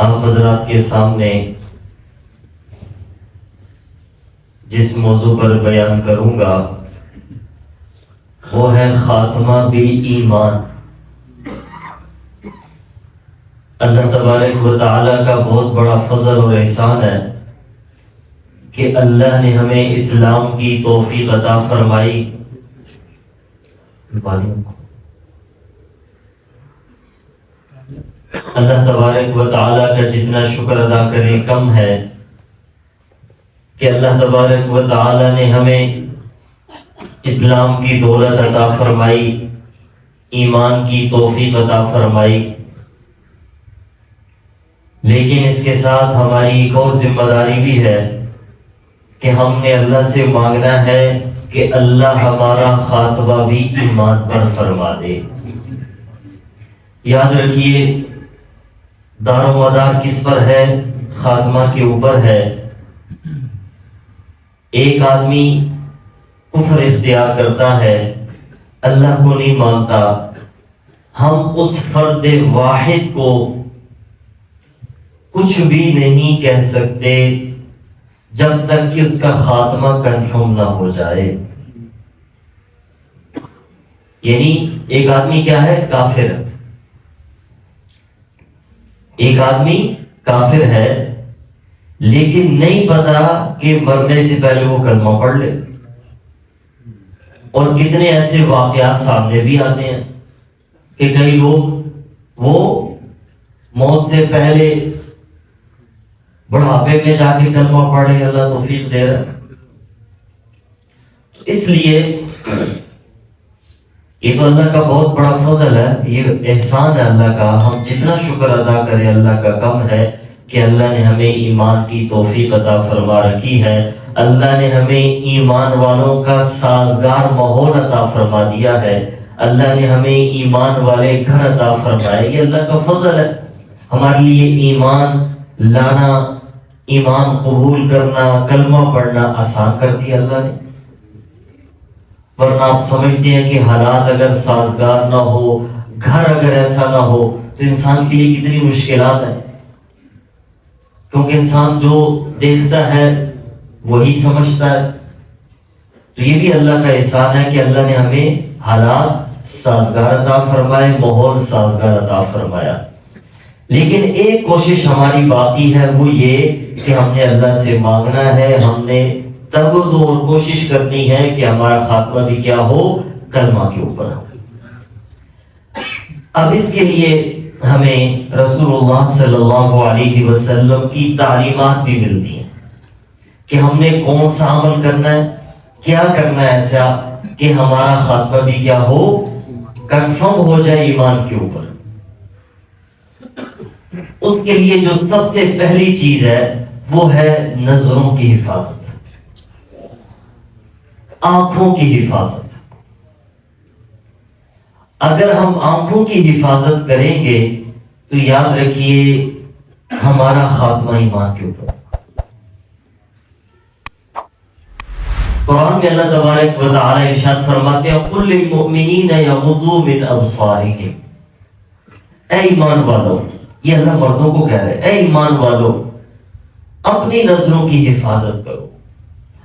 آپ حضرات کے سامنے جس موضوع پر بیان کروں گا وہ ہے خاتمہ بالایمان۔ اللہ تبارک و تعالیٰ کا بہت بڑا فضل اور احسان ہے کہ اللہ نے ہمیں اسلام کی توفیق عطا فرمائی۔ اللہ تبارک و تعالیٰ کا جتنا شکر ادا کریں کم ہے کہ اللہ تبارک و تعالیٰ نے ہمیں اسلام کی دولت عطا فرمائی، ایمان کی توفیق عطا فرمائی، لیکن اس کے ساتھ ہماری ایک اور ذمہ داری بھی ہے کہ ہم نے اللہ سے مانگنا ہے کہ اللہ ہمارا خاتمہ بھی ایمان پر فرما دے۔ یاد رکھیے دار و مدار کس پر ہے؟ خاتمہ کے اوپر ہے۔ ایک آدمی کفر اختیار کرتا ہے، اللہ کو نہیں مانتا، ہم اس فرد واحد کو کچھ بھی نہیں کہہ سکتے جب تک کہ اس کا خاتمہ کنفرم نہ ہو جائے۔ یعنی ایک آدمی کیا ہے؟ کافر۔ ایک آدمی کافر ہے لیکن نہیں پتا کہ مرنے سے پہلے وہ کلمہ پڑھ لے، اور کتنے ایسے واقعات سامنے بھی آتے ہیں کہ کئی لوگ وہ موت سے پہلے بڑھاپے میں جا کے کلمہ پڑھے، اللہ توفیق دے رہا ہے۔ تو اس لیے یہ تو اللہ کا بہت بڑا فضل ہے، یہ احسان ہے اللہ کا، ہم جتنا شکر ادا کریں اللہ کا کم ہے کہ اللہ نے ہمیں ایمان کی توفیق عطا فرما رکھی ہے۔ اللہ نے ہمیں ایمان والوں کا سازگار ماحول عطا فرما دیا ہے، اللہ نے ہمیں ایمان والے گھر عطا فرمائے، یہ اللہ کا فضل ہے۔ ہمارے لیے ایمان لانا، ایمان قبول کرنا، کلمہ پڑھنا آسان کر دیا اللہ نے، ورنہ آپ سمجھتے ہیں کہ حالات اگر سازگار نہ ہو، گھر اگر ایسا نہ ہو تو انسان کے لیے کتنی مشکلات ہیں، کیونکہ انسان جو دیکھتا ہے وہی سمجھتا ہے۔ تو یہ بھی اللہ کا احسان ہے کہ اللہ نے ہمیں حالات سازگار عطا فرمائے، ماحول سازگار عطا فرمایا۔ لیکن ایک کوشش ہماری باقی ہے، وہ یہ کہ ہم نے اللہ سے مانگنا ہے، ہم نے تگ و دو اور کوشش کرنی ہے کہ ہمارا خاتمہ بھی کیا ہو؟ کلمہ کے اوپر ہو۔ اب اس کے لیے ہمیں رسول اللہ صلی اللہ علیہ وسلم کی تعلیمات بھی ملتی ہیں کہ ہم نے کون سا عمل کرنا ہے، کیا کرنا ہے ایسا کہ ہمارا خاتمہ بھی کیا ہو؟ کنفرم ہو جائے ایمان کے اوپر۔ اس کے لیے جو سب سے پہلی چیز ہے وہ ہے نظروں کی حفاظت، آنکھوں کی حفاظت۔ اگر ہم آنکھوں کی حفاظت کریں گے تو یاد رکھیے ہمارا خاتمہ ایمان کے اوپر۔ قرآن میں اللہ تبارک و تعالی ارشاد فرماتے ہیں قُلْ لِلْمُؤْمِنِينَ يَغُضُّوا مِنْ أَبْصَارِهِمْ، اے ایمان والو، یہ اللہ مردوں کو کہہ رہے ہیں، اے ایمان والو اپنی نظروں کی حفاظت کرو۔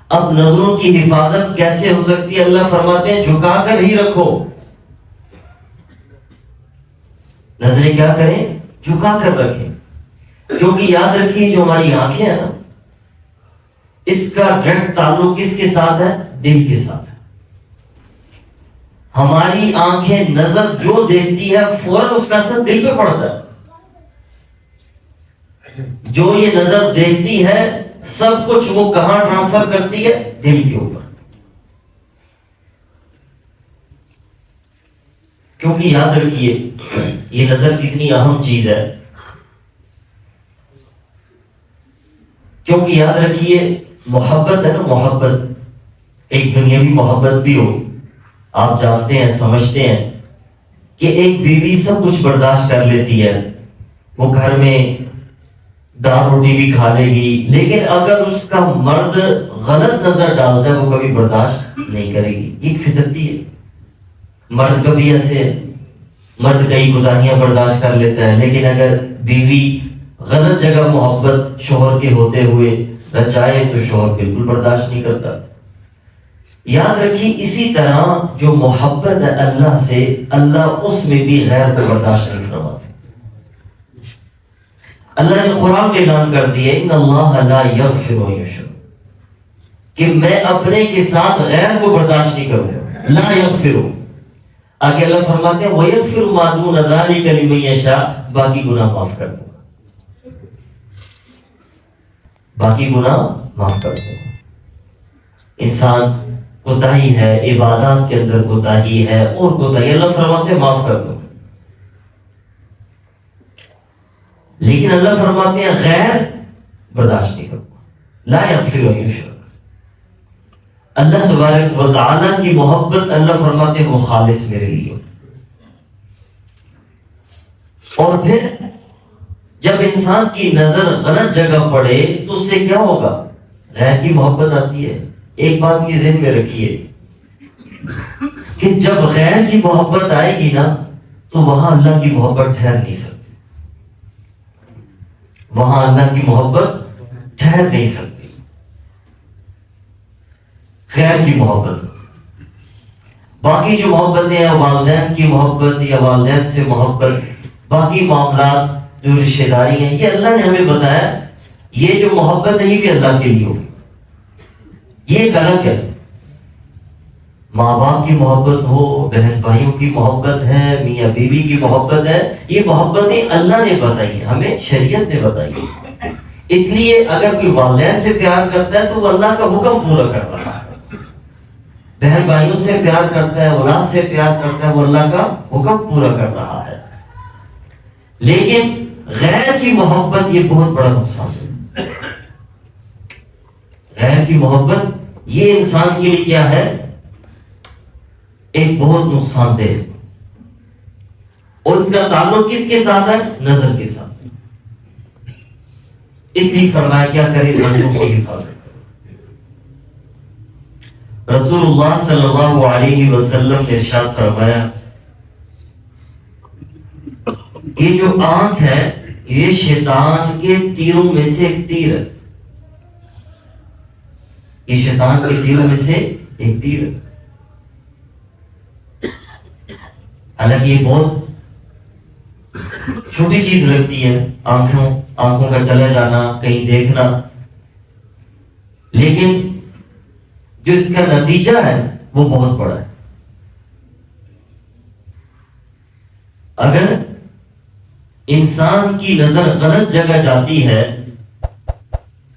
اب نظروں کی حفاظت کیسے ہو سکتی ہے؟ اللہ فرماتے ہیں جھکا کر ہی رکھو۔ نظریں کیا کریں؟ جھکا کر رکھیں، کیونکہ یاد رکھیے جو ہماری آنکھیں ہیں نا، اس کا ڈائریکٹ تعلق کس کے ساتھ ہے؟ دل کے ساتھ ہے۔ ہماری آنکھیں نظر جو دیکھتی ہے فوراً اس کا اثر دل پہ پڑتا ہے۔ جو یہ نظر دیکھتی ہے سب کچھ وہ کہاں ٹرانسفر کرتی ہے؟ دل کے اوپر۔ کیونکہ یاد رکھیے یہ نظر کتنی اہم چیز ہے، کیونکہ یاد رکھیے محبت ہے نا، محبت ایک دنیاوی محبت بھی ہو، آپ جانتے ہیں، سمجھتے ہیں کہ ایک بیوی سب کچھ برداشت کر لیتی ہے، وہ گھر میں دال روٹی بھی کھا لے گی، لیکن اگر اس کا مرد غلط نظر ڈالتا ہے وہ کبھی برداشت نہیں کرے گی۔ ایک فطرتی ہے، مرد کبھی ایسے مرد کئی کوتاہیاں برداشت کر لیتا ہے، لیکن اگر بیوی غلط جگہ محبت شوہر کے ہوتے ہوئے رچائے تو شوہر بالکل برداشت نہیں کرتا. یاد رکھیے اسی طرح جو محبت ہے اللہ سے، اللہ اس میں بھی غیر کو برداشت نہیں فرماتے. اللہ نے قرآن میں اعلان کر دیا ان اللہ لا یغفر و یشرک، کہ میں اپنے کے ساتھ غیر کو برداشت نہیں کروں گا. لا یغفر، آگے اللہ فرماتے ہیں وَيَغْفِرُ مَا دُونَ ذَلِكَ لِمَن یشاء، باقی گناہ معاف کر دوں گا، باقی گناہ معاف کر دوں گا. انسان کوتاہی ہے، عبادات کے اندر کوتاہی ہے اور کوتاہی، اللہ فرماتے ہیں معاف کر دو. لیکن اللہ فرماتے ہیں غیر برداشت نہیں کروں گا. لا یغفر و یشرک، اللہ تبارک و تعالیٰ کی محبت اللہ فرماتے ہیں وہ خالص میرے لیے. اور پھر جب انسان کی نظر غلط جگہ پڑے تو اس سے کیا ہوگا؟ غیر کی محبت آتی ہے. ایک بات کی ذہن میں رکھیے کہ جب غیر کی محبت آئے گی نا تو وہاں اللہ کی محبت ٹھہر نہیں سکتی، وہاں اللہ کی محبت ٹھہر نہیں سکتی. غیر کی محبت، باقی جو محبتیں ہیں والدین کی محبت یا والدین سے محبت، باقی معاملات جو رشتہ داری ہیں، یہ اللہ نے ہمیں بتایا یہ جو محبت ہے یہ بھی اللہ کے لیے ہوگی. یہ ایک الگ ہے. ماں باپ کی محبت ہو، بہن بھائیوں کی محبت ہے، میاں بیوی کی محبت ہے، یہ محبتیں اللہ نے بتائی ہیں، ہمیں شریعت نے بتائی ہے. اس لیے اگر کوئی والدین سے پیار کرتا ہے تو وہ اللہ کا حکم پورا کر رہا ہے. بہن بھائیوں سے پیار کرتا ہے، اولاد سے پیار کرتا ہے، وہ اللہ کا حکم پورا کر رہا ہے. لیکن غیر کی محبت یہ بہت بڑا نقصان ہے. غیر کی محبت یہ انسان کے لیے کیا ہے؟ ایک بہت نقصان دہ، اور اس کا تعلق کس کے ساتھ ہے؟ نظر کے ساتھ. اس لیے فرمایا کیا کرے؟ نظروں کی حفاظت. رسول اللہ صلی اللہ علیہ وسلم نے ارشاد فرمایا یہ جو آنکھ ہے یہ شیطان کے تیروں میں سے ایک تیر ہے. یہ شیطان کے تیروں میں سے ایک تیر ہے. حالانکہ یہ بہت چھوٹی چیز لگتی ہے، آنکھوں کا چلا جانا، کہیں دیکھنا، لیکن جو اس کا نتیجہ ہے وہ بہت بڑا ہے. اگر انسان کی نظر غلط جگہ جاتی ہے،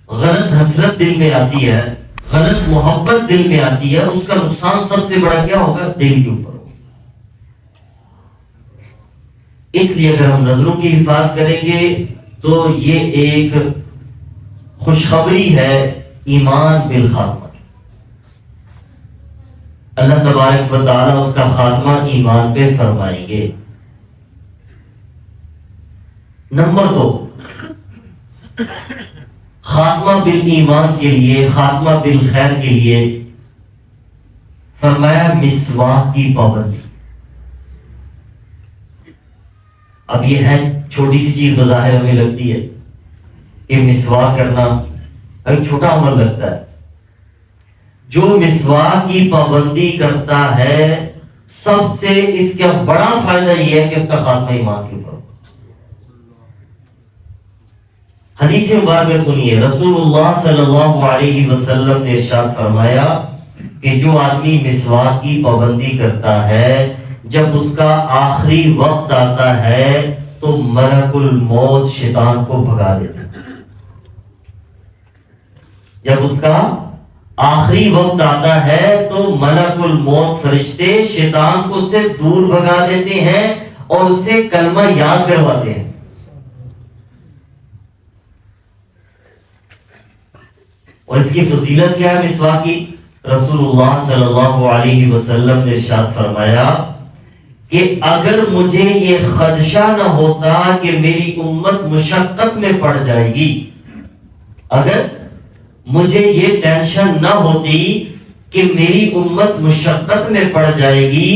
غلط حسرت دل میں آتی ہے، غلط محبت دل میں آتی ہے، اس کا نقصان سب سے بڑا کیا ہوگا؟ دل کے اوپر ہوگا. اس لیے اگر ہم نظروں کی حفاظت کریں گے تو یہ ایک خوشخبری ہے ایمان بالخاتمہ. اللہ تبارک و تعالیٰ اس کا خاتمہ ایمان پہ فرمائیں گے. نمبر 2، خاتمہ بالایمان کے لیے، خاتمہ بالخیر کے لیے فرمایا مسواک کی پابندی. اب یہ ہے چھوٹی سی چیز بظاہر ہمیں لگتی ہے کہ مسواک کرنا ایک چھوٹا عمل لگتا ہے. جو مسواک کی پابندی کرتا ہے سب سے اس کا بڑا فائدہ یہ ہے کہ اس کا خاتمہ ایمان کے اوپر. حدیث مبارکہ سنیے، رسول اللہ صلی اللہ علیہ وسلم نے ارشاد فرمایا کہ جو آدمی مسواک کی پابندی کرتا ہے جب اس کا آخری وقت آتا ہے تو ملک الموت شیطان کو بھگا دیتا ہے. جب اس کا آخری وقت آتا ہے تو ملک الموت فرشتے شیطان کو اس سے دور بھگا دیتے ہیں اور اس سے کلمہ یاد کرواتے ہیں. اور اس کی فضیلت کیا ہے مسواک کی؟ رسول اللہ صلی اللہ علیہ وسلم نے ارشاد فرمایا کہ اگر مجھے یہ خدشہ نہ ہوتا کہ میری امت مشقت میں پڑ جائے گی، اگر مجھے یہ ٹینشن نہ ہوتی کہ میری امت مشقت میں پڑ جائے گی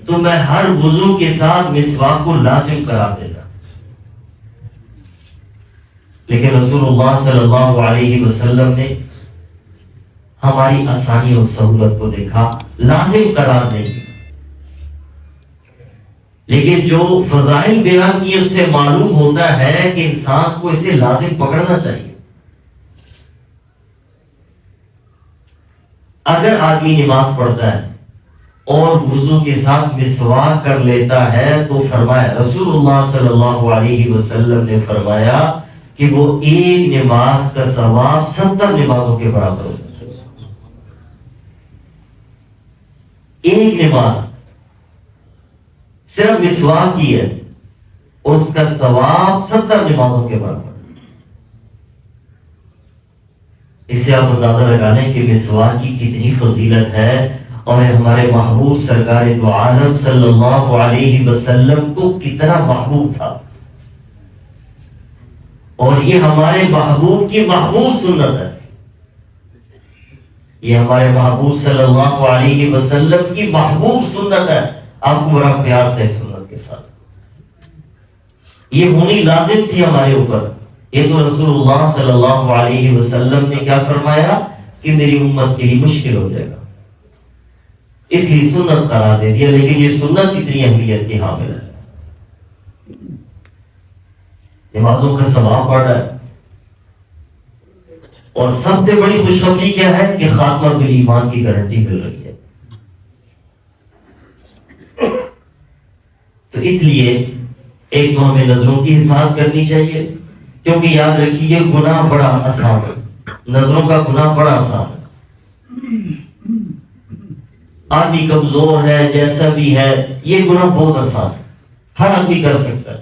تو میں ہر وضو کے ساتھ مسواک کو لازم قرار دیتا. لیکن رسول اللہ صلی اللہ علیہ وسلم نے ہماری آسانی اور سہولت کو دیکھا، لازم قرار نہیں، لیکن جو فضائل بیان کی اس سے معلوم ہوتا ہے کہ انسان کو اسے لازم پکڑنا چاہیے۔ اگر آدمی نماز پڑھتا ہے اور وضو کے ساتھ مسواک کر لیتا ہے تو فرمایا، رسول اللہ صلی اللہ علیہ وسلم نے فرمایا کہ وہ ایک نماز کا ثواب 70 نمازوں کے برابر ہوگا۔ ایک نماز صرف مسواک کی ہے، اس کا ثواب 70 نمازوں کے برابر۔ اس سے آپ اندازہ لگا لیں کہ مسواک کی کتنی فضیلت ہے، اور ہمارے محبوب سرکار دو عالم صلی اللہ علیہ وسلم کو کتنا محبوب تھا، اور یہ ہمارے محبوب کی محبوب سنت ہے، یہ ہمارے محبوب صلی اللہ علیہ وسلم کی محبوب سنت ہے۔ آپ کو بڑا پیار تھا اس سنت کے ساتھ، یہ ہونی لازم تھی ہمارے اوپر۔ یہ تو رسول اللہ صلی اللہ علیہ وسلم نے کیا فرمایا کہ میری امت کے لیے مشکل ہو جائے گا، اس لیے سنت قرار دے دیا، لیکن یہ سنت کتنی اہمیت کی حامل ہے۔ نمازوں کا ثواب بڑھ رہا ہے، اور سب سے بڑی خوشخبری کیا ہے کہ خاتمہ بالایمان کی گارنٹی مل رہی ہے۔ تو اس لیے ایک تو ہمیں نظروں کی حفاظت کرنی چاہیے، کیونکہ یاد رکھیے گناہ بڑا آسان ہے، نظروں کا گناہ بڑا آسان ہے۔ آدمی کمزور ہے، جیسا بھی ہے، یہ گناہ بہت آسان ہے، ہر آدمی کر سکتا ہے۔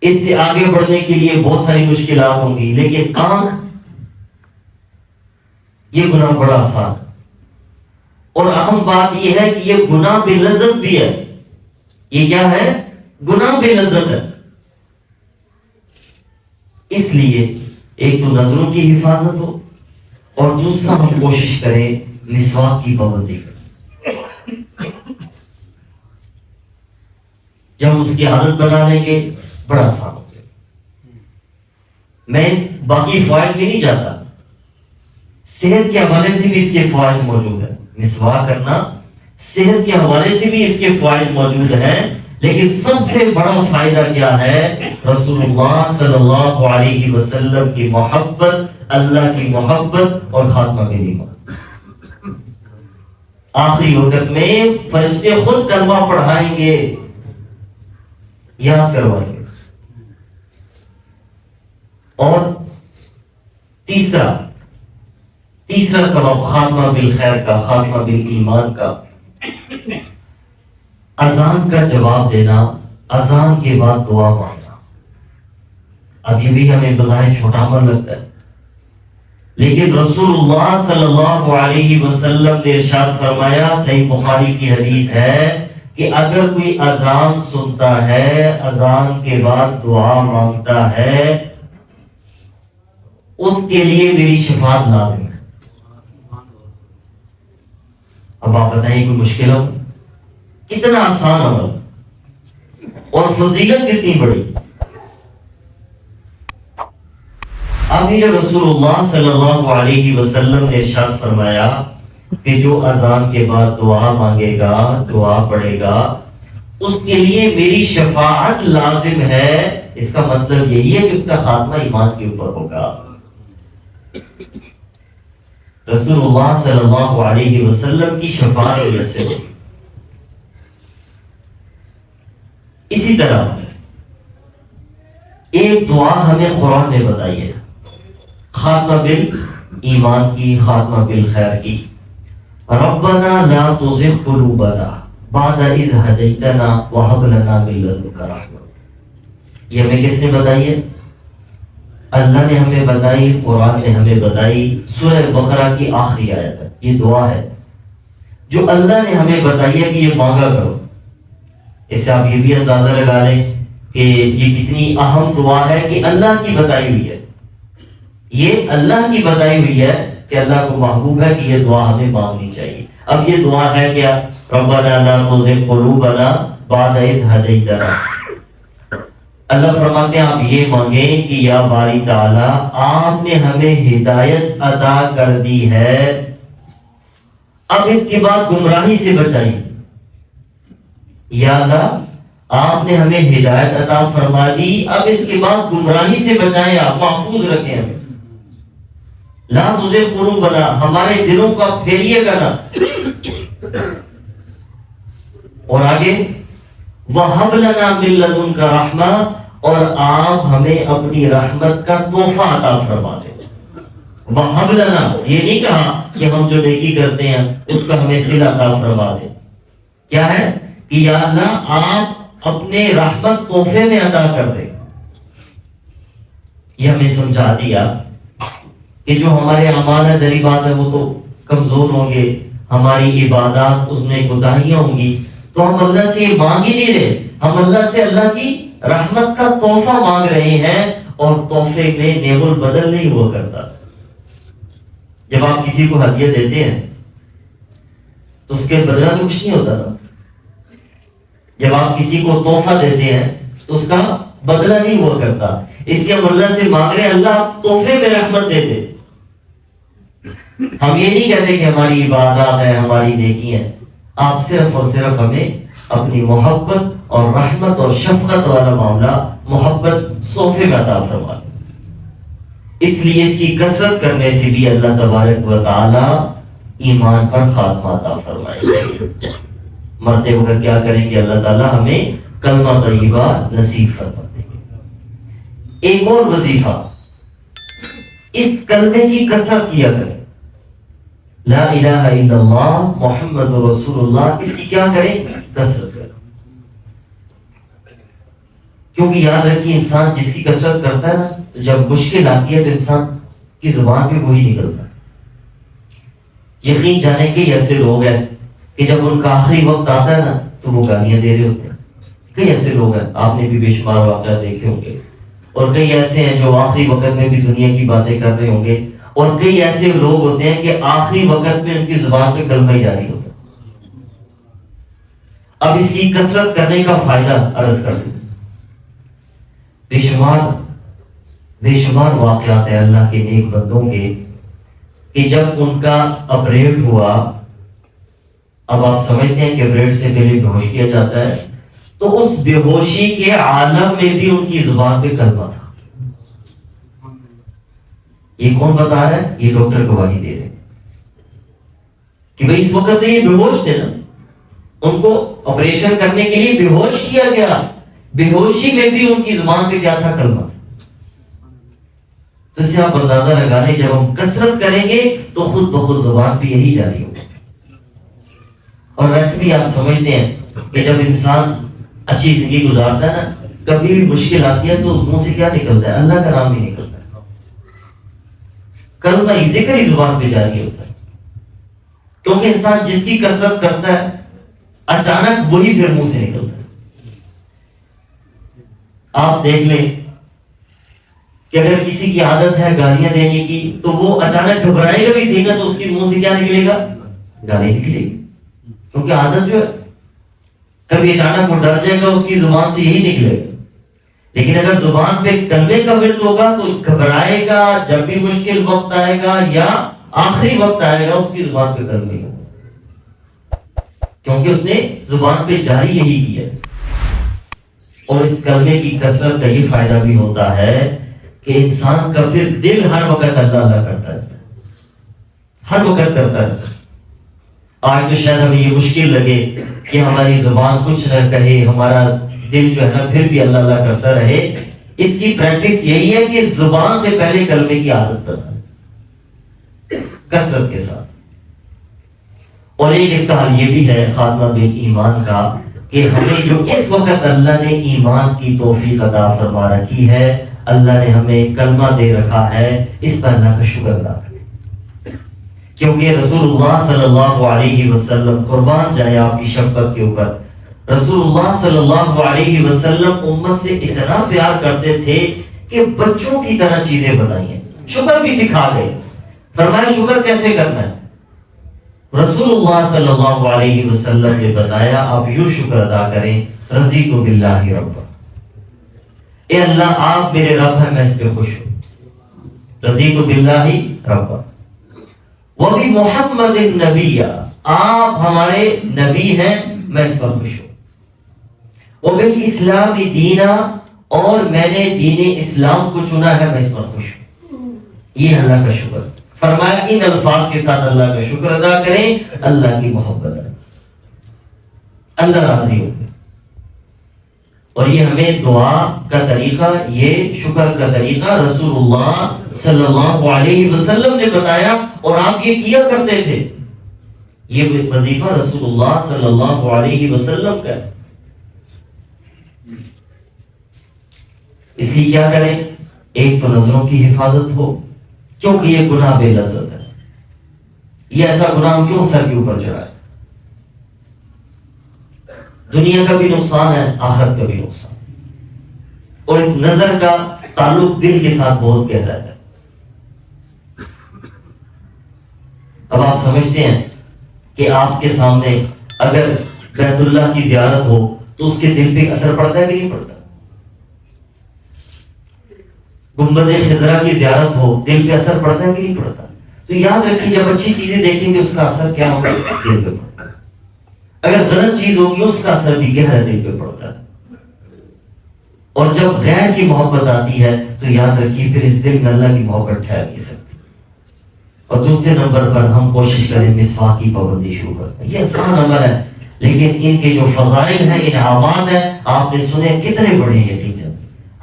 اس سے آگے بڑھنے کے لیے بہت ساری مشکلات ہوں گی، لیکن آنکھ، یہ گناہ بڑا آسان ہے۔ اور اہم بات یہ ہے کہ یہ گناہ بے لذت بھی ہے۔ یہ کیا ہے؟ گناہ بے لذت ہے۔ اس لیے ایک تو نظروں کی حفاظت ہو، اور دوسرا ہم کوشش کریں مسواک کی پابندی کریں۔ جب ہم اس کی عادت بنا لیں گے بڑا آسان ہو گیا۔ میں باقی فوائد بھی نہیں جاتا، صحت کے حوالے سے بھی اس کے فوائد موجود ہیں۔ مسواک کرنا صحت کے حوالے سے بھی اس کے فوائد موجود ہیں، لیکن سب سے بڑا فائدہ کیا ہے؟ رسول اللہ صلی اللہ علیہ وسلم کی محبت، اللہ کی محبت اور خاتمہ بالایمان۔ آخری وقت میں فرشتے خود کلمہ پڑھائیں گے، یاد کروائیں گے۔ اور تیسرا سبب خاتمہ بالخیر کا، خاتمہ بالایمان کا، اذان کا جواب دینا، اذان کے بعد دعا مانگنا۔ اب یہ بھی ہمیں بظاہر چھوٹا عمل لگتا ہے، لیکن رسول اللہ صلی اللہ علیہ وسلم نے ارشاد فرمایا، صحیح بخاری کی حدیث ہے کہ اگر کوئی اذان سنتا ہے، اذان کے بعد دعا مانگتا ہے، اس کے لیے میری شفاعت لازم ہے۔ اب آپ بتائیں کوئی مشکل ہو؟ کتنا آسان عمل، اور فضیلت کتنی بڑی۔ اب یہ رسول اللہ صلی اللہ علیہ وسلم نے ارشاد فرمایا کہ جو اذان کے بعد دعا مانگے گا، دعا پڑھے گا، اس کے لیے میری شفاعت لازم ہے۔ اس کا مطلب یہی ہے کہ اس کا خاتمہ ایمان کے اوپر ہوگا۔ رسول اللہ صلی اللہ علیہ وسلم کی شفاعت وجہ سے ہوگی۔ اسی طرح ایک دعا ہمیں قرآن نے بتائی ہے، خاتمہ بالایمان کی، خاتمہ بالخیر کی۔ ربنا لا تزغ قلوبنا بعد اذ ہدیتنا وہب لنا من لدنک رحمۃ۔ یہ ہمیں کس نے بتائی ہے؟ اللہ نے ہمیں بتائی، قرآن نے ہمیں بتائی۔ سورہ بقرہ کی آخری آیت ہے، یہ دعا ہے جو اللہ نے ہمیں بتائی ہے کہ یہ مانگا کرو۔ اس سے آپ یہ بھی اندازہ لگا لیں کہ یہ کتنی اہم دعا ہے کہ اللہ کی بتائی ہوئی ہے، یہ اللہ کی بتائی ہوئی ہے کہ اللہ کو محبوب ہے کہ یہ دعا ہمیں مانگنی چاہیے۔ اب یہ دعا ہے کیا؟ ربنا لا تزغ قلوبنا بعد اذ ہدیتنا۔ اللہ فرماتے ہیں آپ یہ مانگیں کہ یا باری تعالیٰ آپ نے ہمیں ہدایت عطا کر دی ہے، اب اس کے بعد گمراہی سے بچائیے۔ یا اللہ آپ نے ہمیں ہدایت عطا فرما دی، اب اس کے بعد گمراہی سے بچائیں، آپ محفوظ رکھیں ہمیں۔ لا تزغ قلوبنا، ہمارے دلوں کا پھیریے گا نا۔ اور آگے وَهَبْ لَنَا مِن لَّدُنْكَ رَحْمَةً، اور آپ ہمیں اپنی رحمت کا تحفہ عطا فرما دیں۔ وَهَبْ لَنَا، یہ نہیں کہا کہ ہم جو نیکی کرتے ہیں اس کا ہمیں صلہ عطا فرما دیں، کیا ہے کہ یا اللہ آپ اپنے رحمت تحفے میں عطا کر دیں۔ یہ ہمیں سمجھا دیا کہ جو ہمارے اعمال ہے، ظاہری بات ہے وہ تو کمزور ہوں گے، ہماری عبادات اس میں کوتاہیاں ہوں گی، تو ہم اللہ سے یہ مانگ ہی نہیں رہے، ہم اللہ سے اللہ کی رحمت کا تحفہ مانگ رہے ہیں، اور تحفے میں نعم البدل نہیں ہوا کرتا۔ جب آپ کسی کو ہدیہ دیتے ہیں تو اس کے بدلہ تو کچھ نہیں ہوتا نا۔ جب آپ کسی کو تحفہ دیتے ہیں تو اس کا بدلہ نہیں ہوا کرتا، اس لیے ہم اللہ سے مانگ رہے ہیں اللہ آپ تحفے میں رحمت دے دے۔ ہم یہ نہیں کہتے کہ ہماری عبادات ہے، ہماری نیکی ہے، آپ صرف اور صرف ہمیں اپنی محبت اور رحمت اور شفقت والا معاملہ، محبت صوفے میں عطا فرما دیں۔ اس لیے اس کی کثرت کرنے سے بھی اللہ تبارک و تعالی ایمان پر خاتمہ عطا فرمائے گا۔ مرتے وقت کیا کریں گے؟ اللہ تعالی ہمیں کلمہ طیبہ نصیب فرما دیں گے۔ ایک اور وظیفہ، اس کلمے کی کثرت کیا کریں، لا الہ الا اللہ محمد رسول اللہ، اس کی کیا کریں؟ کثرت کریں۔ کیونکہ یاد رکھیے انسان جس کی کثرت کرتا ہے نا، جب مشکل آتی ہے تو انسان کی زبان پہ وہی نکلتا ہے۔ یقین جانے کے ایسے لوگ ہیں کہ جب ان کا آخری وقت آتا ہے نا تو وہ گالیاں دے رہے ہوتے ہیں۔ کئی ایسے لوگ ہیں، آپ نے بھی بے شمار واقعات دیکھے ہوں گے، اور کئی ایسے ہیں جو آخری وقت میں بھی دنیا کی باتیں کر رہے ہوں گے، اور کئی ایسے لوگ ہوتے ہیں کہ آخری وقت میں ان کی زبان پہ کلمہ ہی جاری ہوتا ہے۔ اب اس کی کثرت کرنے کا فائدہ عرض کر دیں۔ بے شمار واقعات ہیں اللہ کے نیک بندوں کے کہ جب ان کا اپریٹ ہوا، اب آپ سمجھتے ہیں کہ اپریٹ سے پہلے بے ہوش کیا جاتا ہے، تو اس بے ہوشی کے عالم میں بھی ان کی زبان پہ کلمہ تھا۔ یہ کون بتا رہا ہے؟ یہ ڈاکٹر گواہی دے رہے ہیں کہ بھئی اس وقت تو یہ بے ہوش تھے نا، ان کو آپریشن کرنے کے لیے بے ہوش کیا گیا، بے ہوشی میں بھی ان کی زبان پہ کیا تھا؟ کلمہ تھا۔ تو اس سے آپ اندازہ لگا لیں جب ہم کثرت کریں گے تو خود بخود زبان پہ یہی جاری ہوگا۔ اور ویسے بھی آپ سمجھتے ہیں کہ جب انسان اچھی زندگی گزارتا ہے نا، کبھی بھی مشکل آتی ہے تو منہ سے کیا نکلتا ہے؟ اللہ کا نام ہی نکلتا ہے، کلمہ ذکر ہی زبان پہ جاری ہوتا ہے۔ کیونکہ انسان جس کی کثرت کرتا ہے اچانک وہی پھر منہ سے نکلتا ہے۔ آپ دیکھ لیں کہ اگر کسی کی عادت ہے گالیاں دینے کی تو وہ اچانک گھبرائے گا بھی صحیح نا، تو اس کے منہ سے کیا نکلے گا؟ گالی نکلے گی، کیونکہ عادت جو ہے کبھی اچانک وہ ڈر جائے گا، اس کی زبان سے یہی نکلے گا۔ لیکن اگر زبان پہ کلمے کا ورد ہوگا تو گھبرائے گا، جب بھی مشکل وقت آئے گا یا آخری وقت آئے گا اس کی زبان پہ کلمے گا، کیونکہ اس نے زبان پہ جاری یہی کیا۔ اور اس کلمے کی کثرت کا یہ فائدہ بھی ہوتا ہے کہ انسان کا پھر دل ہر وقت اللہ اللہ کرتا رہتا ہے، ہر وقت کرتا رہتا ہے۔ آج تو شاید ہمیں یہ مشکل لگے کہ ہماری زبان کچھ نہ کہے، ہمارا دل جو ہے نا پھر بھی اللہ اللہ کرتا رہے۔ اس کی پریکٹس یہی ہے کہ زبان سے پہلے کلمے کی عادت کرنا ہے کثرت کے ساتھ۔ اور ایک اس کا حل یہ بھی ہے خاتمہ بالایمان کا، کہ ہمیں جو اس وقت اللہ نے ایمان کی توفیق عطا فرما رکھی ہے، اللہ نے ہمیں کلمہ دے رکھا ہے، اس پر اللہ کا شکر ادا کریں۔ کیونکہ رسول اللہ صلی اللہ علیہ وسلم، قربان جائے آپ کی شفقت کے اوپر، رسول اللہ صلی اللہ علیہ وسلم امت سے اتنا پیار کرتے تھے کہ بچوں کی طرح چیزیں بتائیں، شکر بھی سکھا گئے۔ فرمایا شکر کیسے کرنا ہے؟ رسول اللہ صلی اللہ علیہ وسلم نے بتایا آپ یوں شکر ادا کریں، رضیت باللہ رب، اے اللہ آپ میرے رب ہیں، میں اس پہ خوش ہوں، رضیت باللہ ربا وبمحمد النبی، آپ ہمارے نبی ہیں، میں اس پر خوش ہوں، وبالاسلام دینا، اور میں نے دین اسلام کو چنا ہے، میں اس پر خوش ہوں۔ یہ اللہ کا شکر۔ فرمایا ان الفاظ کے ساتھ اللہ کا شکر ادا کریں، اللہ کی محبت ہے، اللہ راضی ہو گئے۔ اور یہ ہمیں دعا کا طریقہ، یہ شکر کا طریقہ رسول اللہ صلی اللہ علیہ وسلم نے بتایا، اور آپ یہ کیا کرتے تھے۔ یہ وظیفہ رسول اللہ صلی اللہ علیہ وسلم کا ہے۔ اس لیے کیا کریں؟ ایک تو نظروں کی حفاظت ہو، کیونکہ یہ گناہ بے لذت ہے۔ یہ ایسا گناہ کیوں سر کے اوپر چڑھا ہے؟ دنیا کا بھی نقصان ہے، آخرت کا بھی نقصان، اور اس نظر کا تعلق دل کے ساتھ بہت گہرا ہے۔ اب آپ سمجھتے ہیں کہ آپ کے سامنے اگر بیت اللہ کی زیارت ہو تو اس کے دل پہ اثر پڑتا ہے کہ نہیں پڑتا؟ گنبد خضرا کی زیارت ہو، دل پہ اثر پڑتا ہے کہ نہیں پڑتا؟ تو یاد رکھیے جب اچھی چیزیں دیکھیں گے اس کا اثر کیا ہوگا؟ دل پہ پڑتا ہے۔ اگر غلط چیز ہوگی اس کا اثر بھی گہرا دل پہ پڑتا ہے۔ اور جب غیر کی محبت آتی ہے تو یاد رکھیے پھر اس دل میں اللہ کی محبت ٹھہر نہیں سکتی۔ اور دوسرے نمبر پر ہم کوشش کریں مسواک کی پابندی شروع کرتے ہیں۔ یہ آسان عمل ہے، لیکن ان کے جو فضائل ہیں، انعامات ہیں، آپ نے سنے کتنے بڑے ہیں، یقین جانے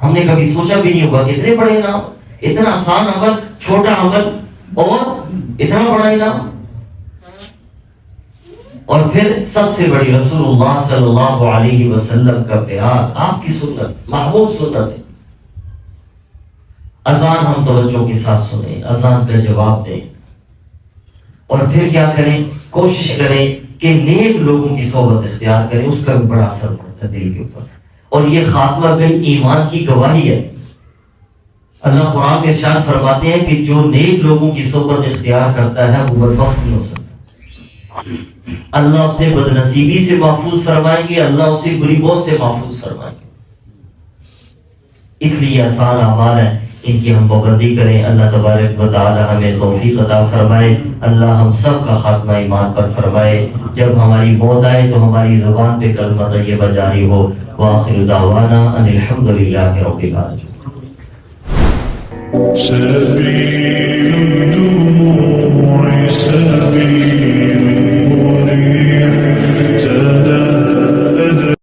ہم نے کبھی سوچا بھی نہیں ہوگا کتنے بڑے انعام، اتنا آسان عمل، چھوٹا عمل اور اتنا بڑا انعام۔ اور پھر سب سے بڑی رسول اللہ صلی اللہ علیہ وسلم کا پیار، آپ کی سنت، محبوب سنت ہے۔ اذان ہم توجہ کے ساتھ سنیں، اذان کا جواب دیں، اور پھر کیا کریں؟ کوشش کریں کہ نیک لوگوں کی صحبت اختیار کریں، اس کا بھی بڑا اثر پڑتا ہے دل کے اوپر۔ اور یہ خاتمہ بالایمان کی گواہی ہے۔ اللہ قرآن میں ارشاد فرماتے ہیں کہ جو نیک لوگوں کی صحبت اختیار کرتا ہے وہ بدبخت نہیں ہو سکتا۔ اللہ اسے بدنصیبی سے محفوظ فرمائیں گے، اللہ اسے بری موت سے محفوظ فرمائیں گے۔ اس لیے آسان اعمال ہیں، ان کی ہم پابندی کریں۔ اللہ تبارک و تعالی ہمیں توفیق عطا فرمائے، اللہ ہم سب کا خاتمہ ایمان پر فرمائے۔ جب ہماری موت آئے تو ہماری زبان پہ کلمہ طیبہ جاری ہو۔ وآخر دعوانا ان الحمد للہ رب العالمین۔ سبيل الدموع سبيل